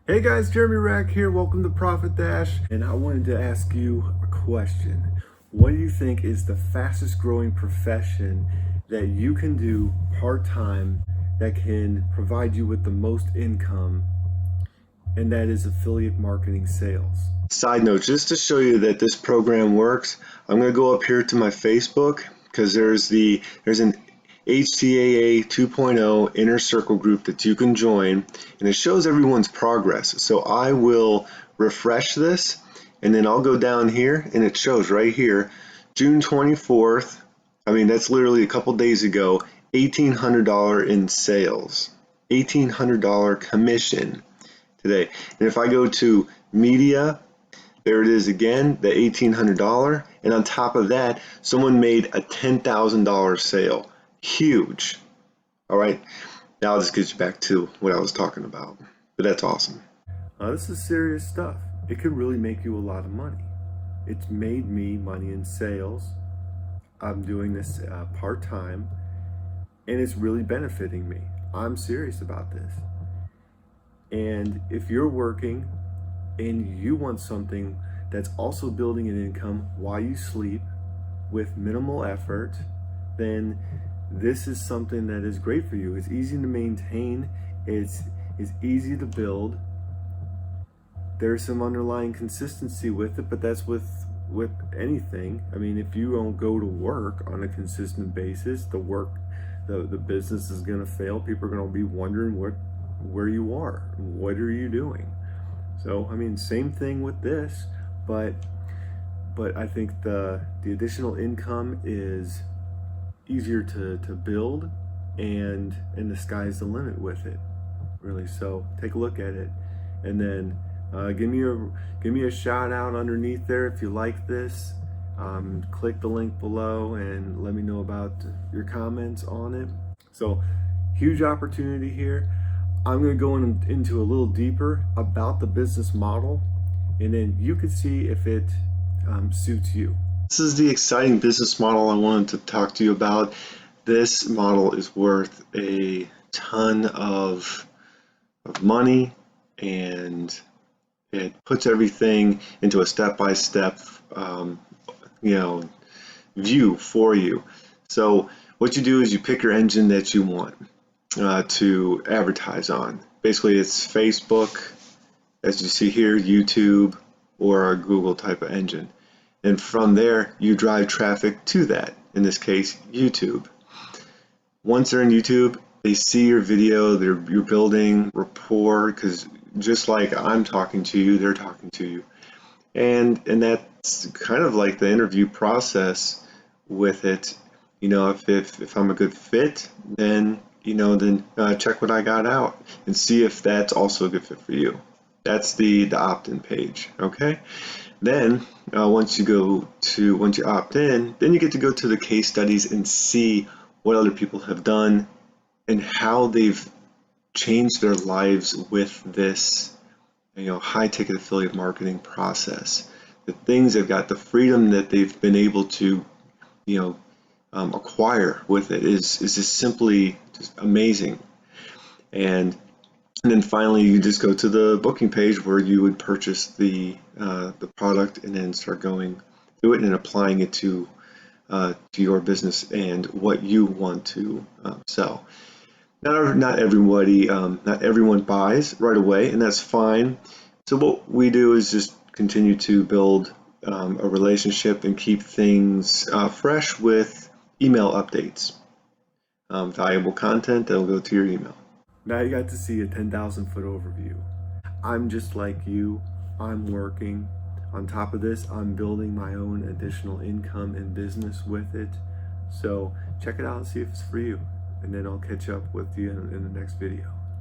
Hey guys, Jeremy Rack here. Welcome to Profit Dash. And I wanted to ask you a question. What do you think is the fastest growing profession that you can do part-time that can provide you with the most income? And that is affiliate marketing sales. Side note, just to show you that this program works, I'm going to go up here to my Facebook because there's an HTAA 2.0 inner circle group that you can join, and it shows everyone's progress. So I will refresh this, and then I'll go down here, and it shows right here, June 24th. I mean, that's literally a couple days ago, $1,800 in sales, $1,800 commission today. And if I go to media, there it is again, the $1,800, and on top of that, someone made a $10,000 sale. Huge. All right, now I'll just get you back to what I was talking about, but that's awesome. This is serious stuff. It could really make you a lot of money. It's made me money in sales. I'm doing this part-time, and it's really benefiting me. I'm serious about this. And if you're working and you want something that's also building an income while you sleep with minimal effort, then this is something that is great for you. It's easy to maintain, it's easy to build. There's some underlying consistency with it, but that's with anything. I mean, if you don't go to work on a consistent basis, the business is going to fail. People are going to be wondering where you are, what are you doing? So I mean, same thing with this, but I think the additional income is easier to build, and the sky's the limit with it, really. So take a look at it, and then give me a shout out underneath there if you like this. Click the link below and let me know about your comments on it. So huge opportunity here. I'm going to go into a little deeper about the business model, and then you can see if it suits you. This is the exciting business model I wanted to talk to you about. This model is worth a ton of money, and it puts everything into a step-by-step view for you. So what you do is you pick your engine that you want to advertise on. Basically, it's Facebook, as you see here, YouTube, or a Google type of engine. And from there, you drive traffic to that, in this case, YouTube. Once they're in YouTube, they see your video, you're building rapport, because just like I'm talking to you, they're talking to you. And that's kind of like the interview process with it. You know, if I'm a good fit, then check what I got out and see if that's also a good fit for you. That's the opt-in page, okay? Then once you opt in, then you get to go to the case studies and see what other people have done and how they've changed their lives with this high-ticket affiliate marketing process. The things they've got, the freedom that they've been able to acquire with it is just simply just amazing. And then finally, you just go to the booking page where you would purchase the product and then start going through it and applying it to your business and what you want to sell. Not everyone buys right away, and that's fine. So what we do is just continue to build a relationship and keep things fresh with email updates, valuable content that will go to your email. Now you got to see a 10,000-foot overview. I'm just like you. I'm working. On top of this, I'm building my own additional income and business with it. So check it out and see if it's for you. And then I'll catch up with you in the next video.